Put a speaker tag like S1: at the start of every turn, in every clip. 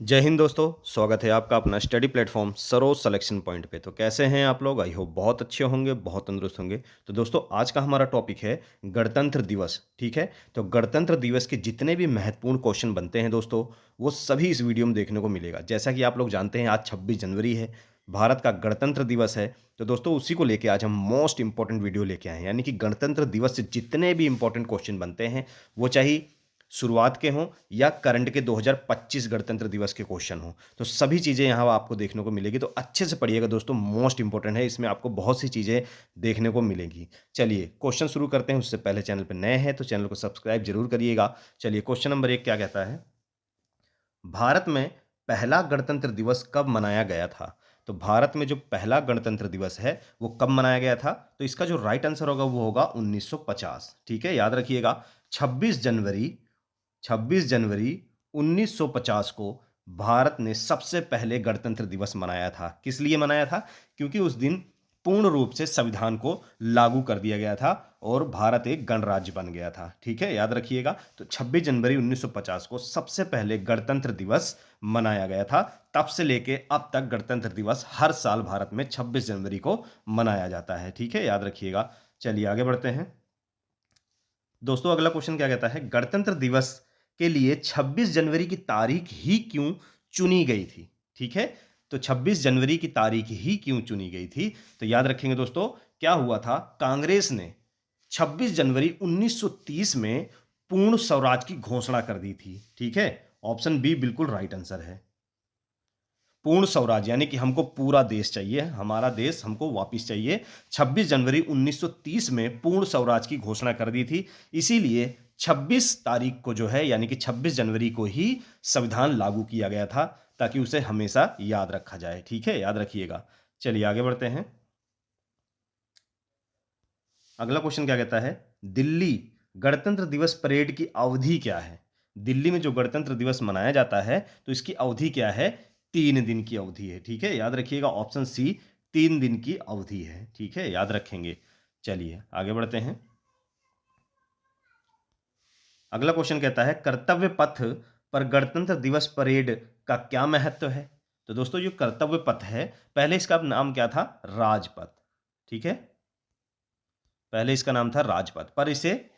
S1: जय हिंद दोस्तों, स्वागत है आपका अपना study platform Saroj selection point पे। तो कैसे हैं आप लोग? आई होप बहुत अच्छे होंगे, बहुत तंदुरुस्त होंगे। तो दोस्तों आज का हमारा टॉपिक है गणतंत्र दिवस, ठीक है? तो गणतंत्र दिवस के जितने भी महत्वपूर्ण क्वेश्चन बनते हैं दोस्तों, वो सभी इस वीडियो में देखने को मिलेगा। जैसा कि आप लोग जानते हैं आज 26 जनवरी है, भारत का गणतंत्र दिवस है। तो दोस्तों उसी को लेके आज हम मोस्ट इंपॉर्टेंट वीडियो लेके आए हैं, यानी कि गणतंत्र दिवस से जितने भी इंपॉर्टेंट क्वेश्चन बनते हैं, वो चाहे शुरुआत के हों या करंट के 2025 गणतंत्र दिवस के क्वेश्चन हों, तो सभी चीज़ें यहाँ आपको देखने को मिलेगी। तो अच्छे से पढ़िएगा दोस्तों, मोस्ट इंपॉर्टेंट है, इसमें आपको बहुत सी चीज़ें देखने को मिलेंगी। चलिए क्वेश्चन शुरू करते हैं। उससे पहले चैनल पर नए हैं तो चैनल को सब्सक्राइब जरूर करिएगा। चलिए क्वेश्चन नंबर 1 क्या कहता है? भारत में पहला गणतंत्र दिवस कब मनाया गया था? तो भारत में जो पहला गणतंत्र दिवस है वो कब मनाया गया था? तो इसका जो राइट आंसर होगा वो होगा 1950। ठीक है, याद रखिएगा। 26 जनवरी 1950 को भारत ने सबसे पहले गणतंत्र दिवस मनाया था। किस लिए मनाया था? क्योंकि उस दिन पूर्ण रूप से संविधान को लागू कर दिया गया था और भारत एक गणराज्य बन गया था। ठीक है, याद रखिएगा। तो 26 जनवरी 1950 को सबसे पहले गणतंत्र दिवस मनाया गया था। तब से लेके अब तक गणतंत्र दिवस हर साल भारत में 26 जनवरी को मनाया जाता है। ठीक है, याद रखिएगा। चलिए आगे बढ़ते हैं। दोस्तों अगला क्वेश्चन क्या कहता है? गणतंत्र दिवस के लिए 26 जनवरी की तारीख ही क्यों चुनी गई थी? ठीक है, तो 26 जनवरी की तारीख ही क्यों चुनी गई थी? तो याद रखेंगे दोस्तों, क्या हुआ था? कांग्रेस ने 26 जनवरी 1930 में पूर्ण स्वराज की घोषणा कर दी थी। ठीक है, ऑप्शन बी बिल्कुल राइट आंसर है। पूर्ण स्वराज यानी कि हमको पूरा देश चाहिए, हमारा देश हमको वापस चाहिए। 26 जनवरी 1930 में पूर्ण स्वराज की घोषणा कर दी थी। इसीलिए 26 तारीख को जो है यानी कि 26 जनवरी को ही संविधान लागू किया गया था, ताकि उसे हमेशा याद रखा जाए। ठीक है, याद रखिएगा। चलिए आगे बढ़ते हैं। अगला क्वेश्चन क्या कहता है? दिल्ली गणतंत्र दिवस परेड की अवधि क्या है? दिल्ली में जो गणतंत्र दिवस मनाया जाता है तो इसकी अवधि क्या है? 3 दिन की अवधि है। ठीक है, याद रखिएगा। ऑप्शन सी 3 दिन की अवधि है। ठीक है, याद रखेंगे। चलिए आगे बढ़ते हैं। अगला क्वेश्चन कहता है कर्तव्य पथ पर गणतंत्र दिवस परेड का क्या महत्व है? तो दोस्तों जो कर्तव्य पथ है, पहले इसका नाम क्या था? राजपथ। ठीक है, पहले इसका नाम था राजपथ, पर इसे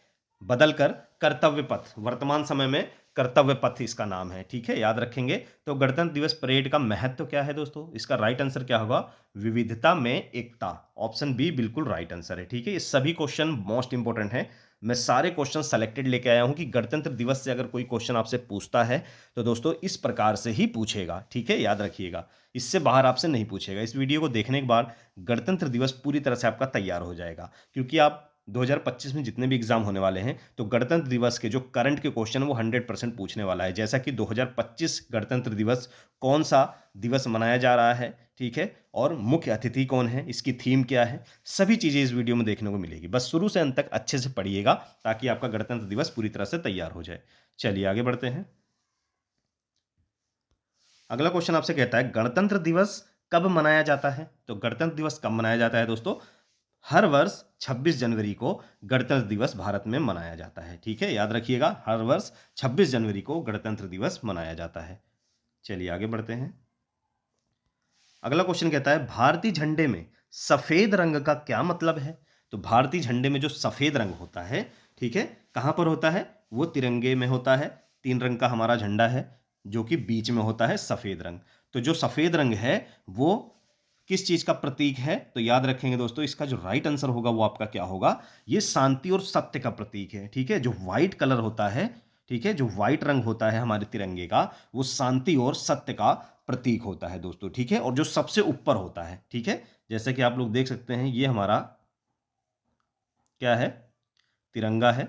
S1: बदलकर कर्तव्य पथ, वर्तमान समय में कर्तव्य पथ इसका नाम है। ठीक है, याद रखेंगे। तो गणतंत्र दिवस परेड का महत्व क्या है दोस्तों? इसका राइट आंसर क्या होगा? विविधता में एकता। ऑप्शन बी बिल्कुल राइट आंसर है। ठीक है, ये सभी क्वेश्चन मोस्ट इंपोर्टेंट हैं। मैं सारे क्वेश्चन सेलेक्टेड लेके आया हूं कि गणतंत्र दिवस से अगर कोई क्वेश्चन आपसे पूछता है तो दोस्तों इस प्रकार से ही पूछेगा। ठीक है, याद रखिएगा। इससे बाहर आपसे नहीं पूछेगा। इस वीडियो को देखने के बाद गणतंत्र दिवस पूरी तरह से आपका तैयार हो जाएगा, क्योंकि आप 2025 में जितने भी एग्जाम होने वाले हैं तो गणतंत्र दिवस के जो करंट के क्वेश्चन वो 100% पूछने वाला है। जैसा कि 2025 गणतंत्र दिवस कौन सा दिवस मनाया जा रहा है, ठीक है, और मुख्य अतिथि कौन है, इसकी थीम क्या है, सभी चीजें इस वीडियो में देखने को मिलेगी। बस शुरू से अंत तक अच्छे से पढ़िएगा ताकि आपका गणतंत्र दिवस पूरी तरह से तैयार हो जाए। चलिए आगे बढ़ते हैं। अगला क्वेश्चन आपसे कहता है गणतंत्र दिवस कब मनाया जाता है? तो गणतंत्र दिवस कब मनाया जाता है दोस्तों? हर वर्ष 26 जनवरी को गणतंत्र दिवस भारत में मनाया जाता है। ठीक है, याद रखिएगा। हर वर्ष 26 जनवरी को गणतंत्र दिवस मनाया जाता है। चलिए आगे बढ़ते हैं। अगला क्वेश्चन कहता है भारतीय झंडे में सफेद रंग का क्या मतलब है? तो भारतीय झंडे में जो सफेद रंग होता है, ठीक है, कहां पर होता है? वो तिरंगे में होता है। 3 रंग का हमारा झंडा है, जो कि बीच में होता है सफेद रंग। तो जो सफेद रंग है वो किस चीज का प्रतीक है? तो याद रखेंगे दोस्तों, इसका जो राइट आंसर होगा वो आपका क्या होगा? ये शांति और सत्य का प्रतीक है। ठीक है, जो व्हाइट कलर होता है, ठीक है, जो व्हाइट रंग होता है हमारे तिरंगे का, वो शांति और सत्य का प्रतीक होता है दोस्तों। ठीक है, और जो सबसे ऊपर होता है, ठीक है, जैसे कि आप लोग देख सकते हैं, ये हमारा क्या है? तिरंगा है।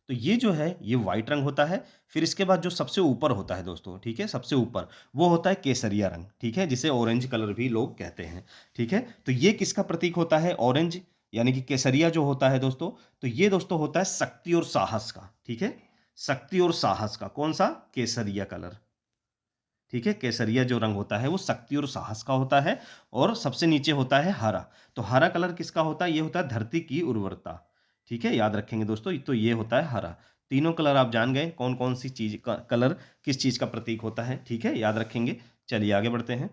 S1: तो ये जो है ये व्हाइट रंग होता है। फिर इसके बाद जो सबसे ऊपर होता है दोस्तों, ठीक है, सबसे ऊपर वो होता है केसरिया रंग। ठीक है, जिसे ऑरेंज कलर भी लोग कहते हैं। ठीक है, तो ये किसका प्रतीक होता है? ऑरेंज यानी कि केसरिया जो होता है दोस्तों, तो ये दोस्तों होता है शक्ति और साहस का। ठीक है, शक्ति और साहस का। कौन सा? केसरिया कलर। ठीक है, केसरिया जो रंग होता है वो शक्ति और साहस का होता है। और सबसे नीचे होता है हरा। तो हरा कलर किसका होता है? ये होता है धरती की उर्वरता। ठीक है, याद रखेंगे दोस्तों, तो ये होता है हरा। तीनों कलर आप जान गए कौन कौन सी चीज का कलर किस चीज का प्रतीक होता है, ठीक है, याद रखेंगे। चलिए आगे बढ़ते हैं।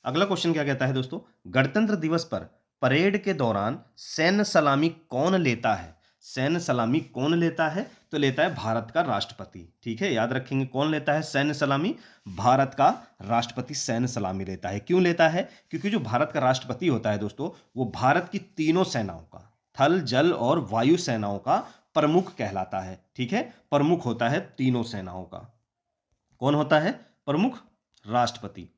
S1: अगला क्वेश्चन क्या कहता है दोस्तों, गणतंत्र दिवस पर परेड के दौरान सैन्य सलामी कौन लेता है? सैन्य सलामी कौन लेता है? तो लेता है भारत का राष्ट्रपति, ठीक है, याद रखेंगे। कौन लेता है सैन्य सलामी? भारत का राष्ट्रपति सैन्य सलामी लेता है। क्यों लेता है? क्योंकि जो भारत का राष्ट्रपति होता है दोस्तों, वो भारत की तीनों सेनाओं का, थल जल और वायु सेनाओं का प्रमुख कहलाता है, ठीक है, प्रमुख होता है तीनों सेनाओं का। कौन होता है प्रमुख? राष्ट्रपति।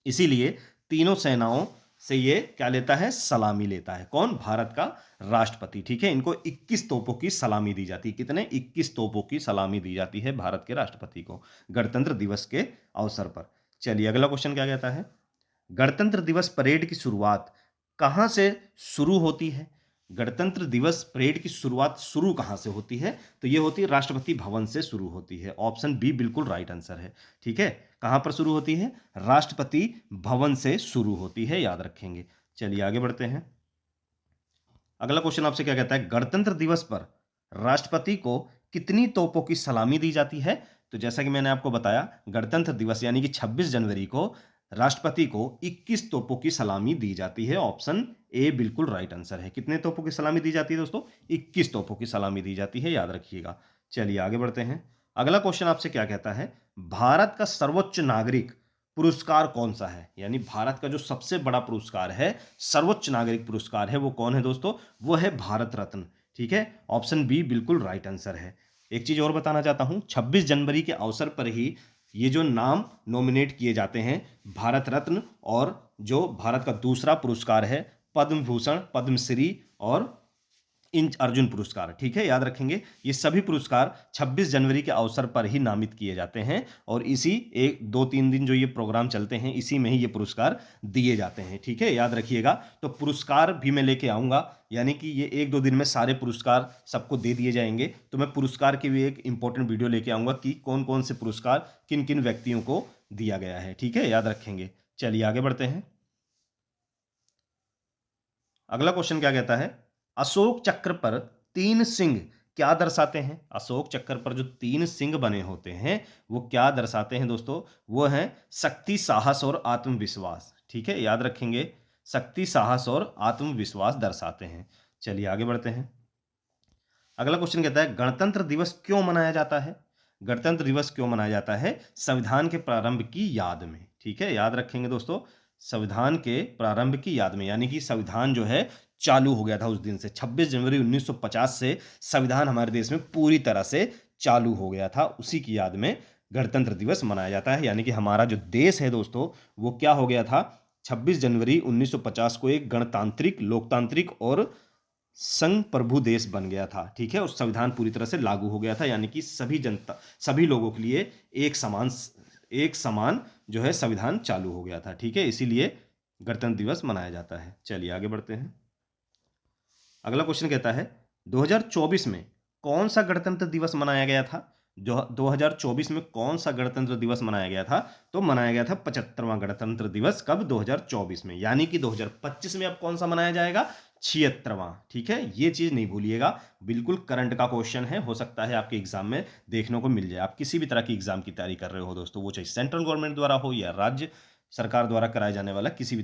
S1: इसीलिए तीनों सेनाओं से ये क्या लेता है? सलामी लेता है। कौन? भारत का राष्ट्रपति, ठीक है। इनको 21 तोपों की सलामी दी जाती है। कितने? 21 तोपों की सलामी दी जाती है भारत के राष्ट्रपति को गणतंत्र दिवस के अवसर पर। चलिए अगला क्वेश्चन क्या कहता है, गणतंत्र दिवस परेड की शुरुआत कहां से शुरू होती है? गणतंत्र दिवस परेड की शुरुआत शुरू कहां से होती है? तो यह होती है राष्ट्रपति भवन से शुरू होती है। ऑप्शन बी बिल्कुल राइट आंसर है, ठीक है। कहां पर शुरू होती है? राष्ट्रपति भवन से शुरू होती है, याद रखेंगे। चलिए आगे बढ़ते हैं। अगला क्वेश्चन आपसे क्या कहता है, गणतंत्र दिवस पर राष्ट्रपति को कितनी तोपों की सलामी दी जाती है? तो जैसा कि मैंने आपको बताया, गणतंत्र दिवस यानी कि 26 जनवरी को राष्ट्रपति को 21 तोपों की सलामी दी जाती है। ऑप्शन ए बिल्कुल राइट आंसर है। कितने तोपों की सलामी दी जाती है दोस्तों? 21 तोपों की सलामी दी जाती है, याद रखिएगा। चलिए आगे बढ़ते हैं। अगला क्वेश्चन आपसे क्या कहता है, भारत का सर्वोच्च नागरिक पुरस्कार कौन सा है? यानी भारत का जो सबसे बड़ा पुरस्कार है, सर्वोच्च नागरिक पुरस्कार है, वो कौन है दोस्तों? वो है भारत रत्न, ठीक है। ऑप्शन बी बिल्कुल राइट आंसर है। एक चीज और बताना चाहता हूं, 26 जनवरी के अवसर पर ही ये जो नाम नॉमिनेट किए जाते हैं, भारत रत्न और जो भारत का दूसरा पुरस्कार है पद्म भूषण, पद्मश्री और इन अर्जुन पुरस्कार, ठीक है, याद रखेंगे। ये सभी पुरस्कार 26 जनवरी के अवसर पर ही नामित किए जाते हैं और इसी 1-2-3 दिन जो ये प्रोग्राम चलते हैं, इसी में ही ये पुरस्कार दिए जाते हैं, ठीक है, याद रखिएगा। तो पुरस्कार भी मैं लेके आऊंगा, यानी कि ये 1-2 दिन में सारे पुरस्कार सबको दे दिए जाएंगे। तो मैं पुरस्कार की भी एक इंपॉर्टेंट वीडियो लेके आऊंगा कि कौन कौन से पुरस्कार किन किन व्यक्तियों को दिया गया है, ठीक है, याद रखेंगे। चलिए आगे बढ़ते हैं। अगला क्वेश्चन क्या कहता है, अशोक चक्र पर 3 सिंह क्या दर्शाते हैं? अशोक चक्र पर जो 3 सिंह बने होते हैं वो क्या दर्शाते हैं दोस्तों? वो है शक्ति, साहस और आत्मविश्वास, ठीक है, याद रखेंगे। शक्ति, साहस और आत्मविश्वास दर्शाते हैं। चलिए आगे बढ़ते हैं। अगला क्वेश्चन कहता है, गणतंत्र दिवस क्यों मनाया जाता है? गणतंत्र दिवस क्यों मनाया जाता है? संविधान के प्रारंभ की याद में, ठीक है, याद रखेंगे दोस्तों। संविधान के प्रारंभ की याद में, यानी कि संविधान जो है चालू हो गया था उस दिन से। 26 जनवरी 1950 से संविधान हमारे देश में पूरी तरह से चालू हो गया था, उसी की याद में गणतंत्र दिवस मनाया जाता है। यानी कि हमारा जो देश है दोस्तों, वो क्या हो गया था? 26 जनवरी 1950 को एक गणतांत्रिक, लोकतांत्रिक और संघ प्रभु देश बन गया था, ठीक है, और संविधान पूरी तरह से लागू हो गया था। यानी कि सभी जनता, सभी लोगों के लिए एक समान जो है संविधान चालू हो गया था, ठीक है, इसीलिए गणतंत्र दिवस मनाया जाता है। चलिए आगे बढ़ते हैं। अगला क्वेश्चन कहता है, 2024 में कौन सा गणतंत्र दिवस मनाया गया था? जो 2024 में कौन सा गणतंत्र दिवस मनाया गया था? तो मनाया गया था 75वां गणतंत्र दिवस। कब? 2024 में। यानी कि 2025 में अब कौन सा मनाया जाएगा? 76वां, ठीक है, ये चीज नहीं भूलिएगा, बिल्कुल करंट का क्वेश्चन है, हो सकता है आपके एग्जाम में देखने को मिल जाए। आप किसी भी तरह की एग्जाम की तैयारी कर रहे हो दोस्तों, वो चाहे सेंट्रल गवर्नमेंट द्वारा हो या राज्य सरकार द्वारा कराया जाने वाला किसी भी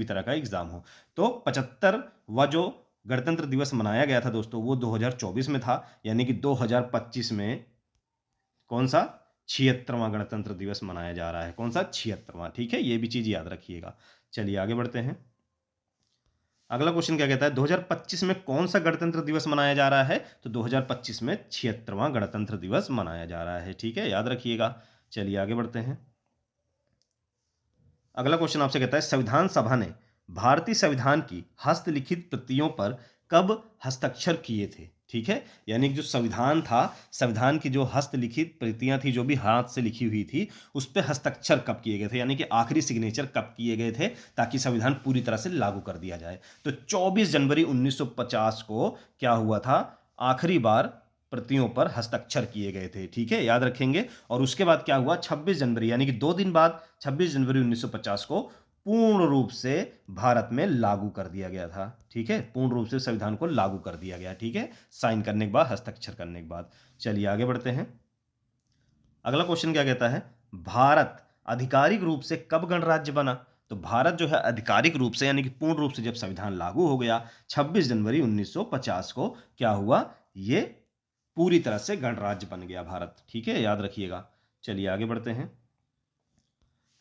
S1: तरह का एग्जाम हो, तो 75वां जो गणतंत्र दिवस मनाया गया था दोस्तों, वो 2024 में था। यानी कि 2025 में कौन सा? 76वां गणतंत्र दिवस मनाया जा रहा है। कौन सा? 76वां, ठीक है, ये भी चीज याद रखिएगा। चलिए आगे बढ़ते हैं। अगला क्वेश्चन क्या कहता है, 2025 में कौन सा गणतंत्र दिवस मनाया जा रहा है? तो 2025 में 76वां गणतंत्र दिवस मनाया जा रहा है, ठीक है, याद रखिएगा। चलिए आगे बढ़ते हैं। अगला क्वेश्चन आपसे कहता है, संविधान सभा ने भारतीय संविधान की हस्तलिखित प्रतियों पर कब हस्ताक्षर किए थे? ठीक है, यानी कि जो संविधान था, संविधान की जो हस्तलिखित प्रतियां थी, जो भी हाथ से लिखी हुई थी, उस पर हस्ताक्षर कब किए गए थे? यानी कि आखिरी सिग्नेचर कब किए गए थे, ताकि संविधान पूरी तरह से लागू कर दिया जाए? तो 24 जनवरी 1950 को क्या हुआ था? आखिरी बार प्रतियों पर हस्ताक्षर किए गए थे, ठीक है, याद रखेंगे। और उसके बाद क्या हुआ? 26 जनवरी, यानी कि 2 दिन बाद 26 जनवरी 1950 को पूर्ण रूप से भारत में लागू कर दिया गया था, ठीक है, पूर्ण रूप से संविधान को लागू कर दिया गया, ठीक है, साइन करने के बाद, हस्ताक्षर करने के बाद। चलिए आगे बढ़ते हैं। अगला क्वेश्चन क्या कहता है, भारत आधिकारिक रूप से कब गणराज्य बना? तो भारत जो है आधिकारिक रूप से यानी कि पूर्ण रूप से जब संविधान लागू हो गया 26 जनवरी 1950 को क्या हुआ, ये पूरी तरह से गणराज्य बन गया भारत, ठीक है, याद रखिएगा। चलिए आगे बढ़ते हैं।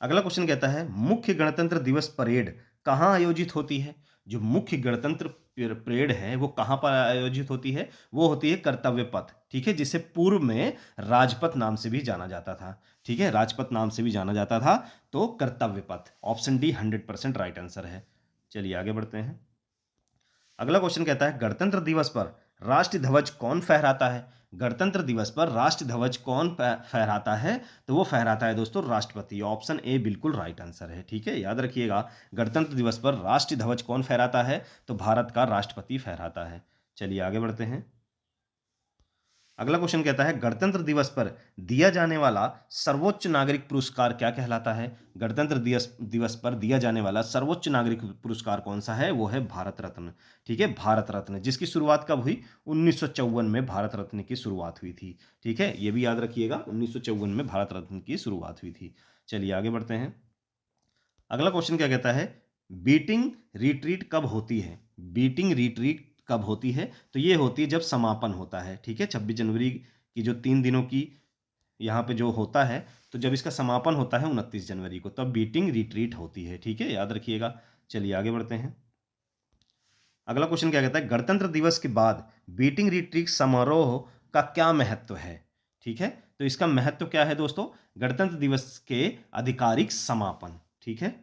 S1: अगला क्वेश्चन कहता है, मुख्य गणतंत्र दिवस परेड कहाँ आयोजित होती है? जो मुख्य गणतंत्र परेड है वो कहाँ पर आयोजित होती है? वो होती है कर्तव्य पथ, ठीक है, जिसे पूर्व में राजपथ नाम से भी जाना जाता था, ठीक है, राजपथ नाम से भी जाना जाता था, तो कर्तव्य पथ, ऑप्शन डी 100% राइट आंसर है। चलिए आगे बढ़ते हैं। अगला क्वेश्चन कहता है, गणतंत्र दिवस पर राष्ट्रीय ध्वज कौन फहराता है? गणतंत्र दिवस पर राष्ट्रीय ध्वज कौन फहराता है? तो वो फहराता है दोस्तों राष्ट्रपति, ऑप्शन ए बिल्कुल राइट आंसर है, ठीक है, याद रखिएगा। गणतंत्र दिवस पर राष्ट्रीय ध्वज कौन फहराता है? तो भारत का राष्ट्रपति फहराता है। चलिए आगे बढ़ते हैं। अगला क्वेश्चन कहता है, गणतंत्र दिवस पर दिया जाने वाला सर्वोच्च नागरिक पुरस्कार क्या कहलाता है? गणतंत्र दिवस पर दिया जाने वाला सर्वोच्च नागरिक पुरस्कार कौन सा है? वो है भारत रत्न, ठीक है, भारत रत्न, जिसकी शुरुआत कब हुई? 1954 में भारत रत्न की शुरुआत हुई थी, ठीक है, ये भी याद रखिएगा, 1954 में भारत रत्न की शुरुआत हुई थी। चलिए आगे बढ़ते हैं। अगला क्वेश्चन क्या कहता है, बीटिंग रिट्रीट कब होती है? बीटिंग रिट्रीट कब होती है? तो ये होती है जब समापन होता है, ठीक है, 26 जनवरी की जो 3 दिनों की यहाँ पे जो होता है, तो जब इसका समापन होता है 29 जनवरी को, तब बीटिंग रिट्रीट होती है, ठीक है, याद रखिएगा। चलिए आगे बढ़ते हैं। अगला क्वेश्चन क्या कहता है, गणतंत्र दिवस के बाद बीटिंग रिट्रीट समारोह का क्या महत्व है? ठीक है, तो इसका महत्व क्या है दोस्तों? गणतंत्र दिवस के आधिकारिक समापन, ठीक है,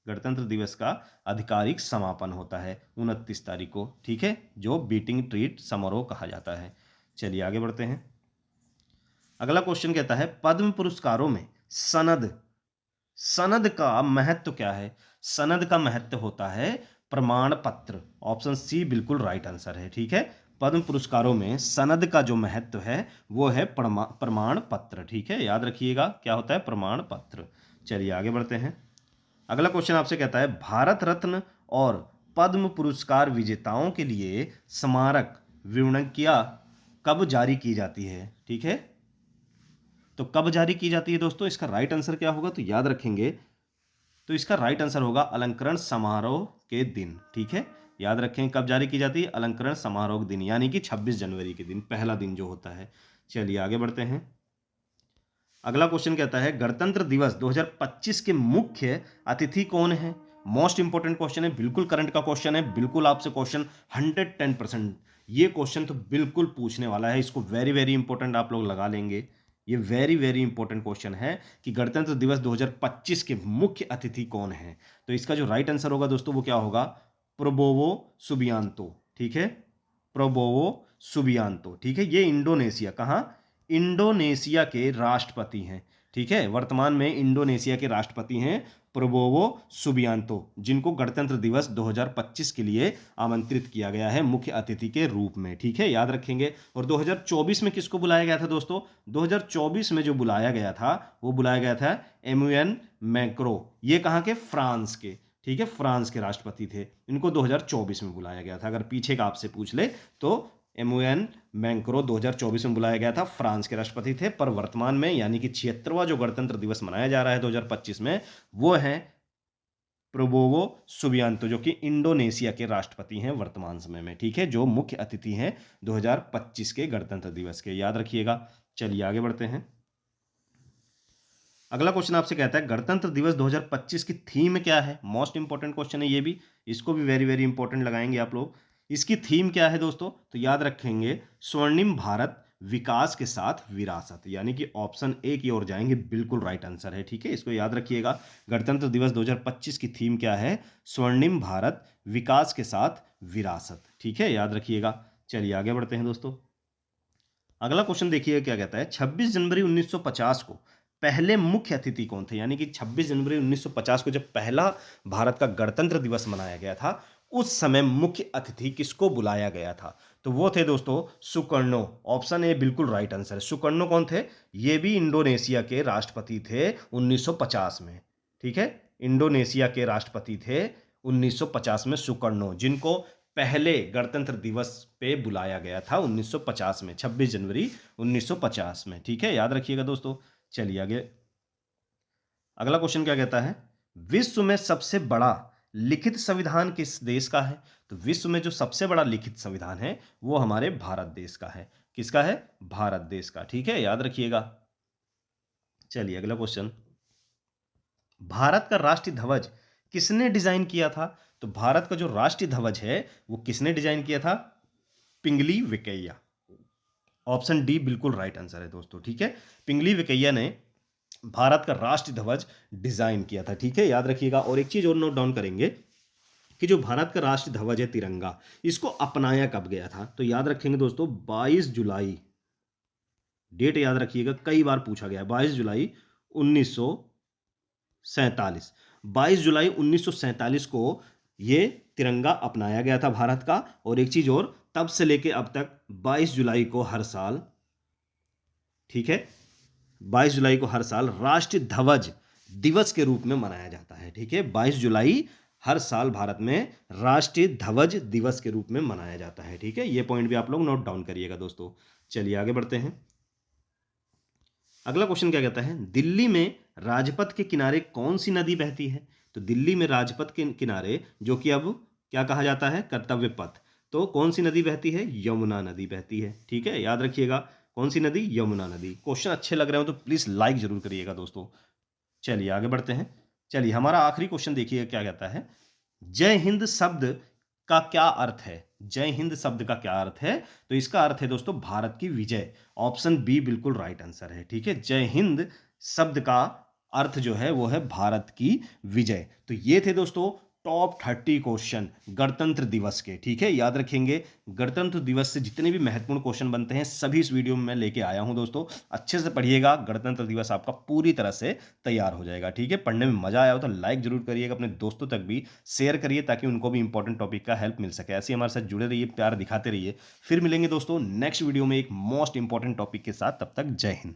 S1: गणतंत्र दिवस का आधिकारिक समापन होता है 29 तारीख को, ठीक है, जो बीटिंग ट्रीट समारोह कहा जाता है। चलिए आगे बढ़ते हैं। अगला क्वेश्चन कहता है, पद्म पुरस्कारों में सनद सनद का महत्व क्या है? सनद का महत्व होता है प्रमाण पत्र, ऑप्शन सी बिल्कुल राइट आंसर है, ठीक है, पद्म पुरस्कारों में सनद का जो महत्व है वो है प्रमाण पत्र, ठीक है, याद रखिएगा क्या होता है? प्रमाण पत्र। चलिए आगे बढ़ते हैं। अगला क्वेश्चन आपसे कहता है, भारत रत्न और पद्म पुरस्कार विजेताओं के लिए स्मारक विवरणिका कब जारी की जाती है? ठीक है, तो कब जारी की जाती है दोस्तों? इसका राइट आंसर क्या होगा? तो याद रखेंगे, तो इसका राइट आंसर होगा अलंकरण समारोह के दिन, ठीक है, याद रखें कब जारी की जाती है? अलंकरण समारोह के दिन, यानी कि 26 जनवरी के दिन, पहला दिन जो होता है। चलिए आगे बढ़ते हैं। अगला क्वेश्चन कहता है, गणतंत्र दिवस 2025 के मुख्य अतिथि कौन है? मोस्ट इंपोर्टेंट क्वेश्चन है, बिल्कुल करंट का क्वेश्चन है, बिल्कुल आपसे क्वेश्चन 110%, ये क्वेश्चन तो बिल्कुल पूछने वाला है, इसको वेरी वेरी इंपॉर्टेंट आप लोग लगा लेंगे। ये वेरी वेरी इंपॉर्टेंट क्वेश्चन है कि गणतंत्र दिवस 2025 के मुख्य अतिथि कौन है? तो इसका जो राइट आंसर होगा दोस्तों वो क्या होगा? प्रोबोवो सुबियांतो, ठीक है, प्रोबोवो सुबियांतो, ठीक है, ये इंडोनेशिया, कहाँ? इंडोनेशिया के राष्ट्रपति हैं, ठीक है, वर्तमान में इंडोनेशिया के राष्ट्रपति हैं प्रोबोवो सुबियांतो, जिनको गणतंत्र दिवस 2025 के लिए आमंत्रित किया गया है मुख्य अतिथि के रूप में, ठीक है, याद रखेंगे। और 2024 में किसको बुलाया गया था दोस्तों? 2024 में जो बुलाया गया था वो बुलाया गया था एमुएन मैक्रो, ये कहाँ के? फ्रांस के, ठीक है, फ्रांस के राष्ट्रपति थे, इनको 2024 में बुलाया गया था। अगर पीछे का आपसे पूछ ले तो एमुएन मैक्रो 2024 में बुलाया गया था, फ्रांस के राष्ट्रपति थे, पर वर्तमान में यानी कि 76वां जो गणतंत्र दिवस मनाया जा रहा है 2025 में, वो है प्रोबोवो सुबियांतो, जो कि इंडोनेशिया के राष्ट्रपति हैं वर्तमान समय में, ठीक है, जो मुख्य अतिथि हैं 2025 के गणतंत्र दिवस के, याद रखिएगा। चलिए आगे बढ़ते हैं। अगला क्वेश्चन आपसे कहता है, गणतंत्र दिवस 2025 की थीम क्या है? मोस्ट इंपॉर्टेंट क्वेश्चन है ये भी, इसको भी वेरी वेरी इंपॉर्टेंट लगाएंगे आप लोग। इसकी थीम क्या है दोस्तों? तो याद रखेंगे, स्वर्णिम भारत विकास के साथ विरासत, यानी कि ऑप्शन ए की ओर जाएंगे, बिल्कुल राइट आंसर है, ठीक है, इसको याद रखिएगा। गणतंत्र दिवस 2025 की थीम क्या है? स्वर्णिम भारत विकास के साथ विरासत, ठीक है, याद रखिएगा। चलिए आगे बढ़ते हैं दोस्तों। अगला क्वेश्चन देखिए क्या कहता है, 26 जनवरी 1950 को पहले मुख्य अतिथि कौन थे? यानी कि 26 जनवरी 1950 को जब पहला भारत का गणतंत्र दिवस मनाया गया था, उस समय मुख्य अतिथि किसको बुलाया गया था? तो वो थे दोस्तों सुकर्णो, ऑप्शन ए बिल्कुल राइट आंसर है। सुकर्णो कौन थे? ये भी इंडोनेशिया के राष्ट्रपति थे 1950 में, ठीक है, इंडोनेशिया के राष्ट्रपति थे 1950 में सुकर्णो, जिनको पहले गणतंत्र दिवस पे बुलाया गया था 1950 में, 26 जनवरी 1950 में। ठीक है, याद रखिएगा दोस्तों। चलिए आगे, अगला क्वेश्चन क्या कहता है, विश्व में सबसे बड़ा लिखित संविधान किस देश का है? तो विश्व में जो सबसे बड़ा लिखित संविधान है वो हमारे भारत देश का है। किसका है? भारत देश का। ठीक है, याद रखिएगा। चलिए अगला क्वेश्चन, भारत का राष्ट्रीय ध्वज किसने डिजाइन किया था? तो भारत का जो राष्ट्रीय ध्वज है वो किसने डिजाइन किया था? पिंगली वेंकैया। ऑप्शन डी बिल्कुल राइट आंसर है दोस्तों। ठीक है, पिंगली वेंकैया ने भारत का राष्ट्रीय ध्वज डिजाइन किया था। ठीक है, याद रखिएगा। और एक चीज और नोट डाउन करेंगे कि जो भारत का राष्ट्रीय ध्वज है तिरंगा, इसको अपनाया कब गया था? तो याद रखेंगे दोस्तों 22 जुलाई, डेट याद रखिएगा, कई बार पूछा गया है। 22 जुलाई 1947, 22 जुलाई 1947 को ये तिरंगा अपनाया गया था भारत का। और एक चीज और, तब से लेके अब तक 22 जुलाई को हर साल, ठीक है, 22 जुलाई को हर साल राष्ट्रीय ध्वज दिवस के रूप में मनाया जाता है। ठीक है, 22 जुलाई हर साल भारत में राष्ट्रीय ध्वज दिवस के रूप में मनाया जाता है। ठीक है, ये पॉइंट भी आप लोग नोट डाउन करिएगा दोस्तों। चलिए आगे बढ़ते हैं। अगला क्वेश्चन क्या कहता है, दिल्ली में राजपथ के किनारे कौन सी नदी बहती है? तो दिल्ली में राजपथ के किनारे, जो कि अब क्या कहा जाता है, कर्तव्य पथ, तो कौन सी नदी बहती है? यमुना नदी बहती है। ठीक है, याद रखिएगा, कौन सी नदी? यमुना नदी। क्वेश्चन अच्छे लग रहे हो तो प्लीज लाइक जरूर करिएगा दोस्तों। चलिए आगे बढ़ते हैं। चलिए हमारा आखिरी क्वेश्चन देखिए क्या कहता है, जय हिंद शब्द का क्या अर्थ है? जय हिंद शब्द का क्या अर्थ है? तो इसका अर्थ है दोस्तों भारत की विजय। ऑप्शन बी बिल्कुल राइट आंसर है। ठीक है, जय हिंद शब्द का अर्थ जो है वो है भारत की विजय। तो ये थे दोस्तों टॉप 30 क्वेश्चन गणतंत्र दिवस के। ठीक है, याद रखेंगे, गणतंत्र दिवस से जितने भी महत्वपूर्ण क्वेश्चन बनते हैं सभी इस वीडियो में मैं लेके आया हूं दोस्तों। अच्छे से पढ़िएगा, गणतंत्र दिवस आपका पूरी तरह से तैयार हो जाएगा। ठीक है, पढ़ने में मजा आया हो तो लाइक जरूर करिएगा, अपने दोस्तों तक भी शेयर करिए ताकि उनको भी इंपॉर्टेंट टॉपिक का हेल्प मिल सके। ऐसे हमारे साथ जुड़े रहिए, प्यार दिखाते रहिए। फिर मिलेंगे दोस्तों नेक्स्ट वीडियो में एक मोस्ट इंपॉर्टेंट टॉपिक के साथ। तब तक जय हिंद।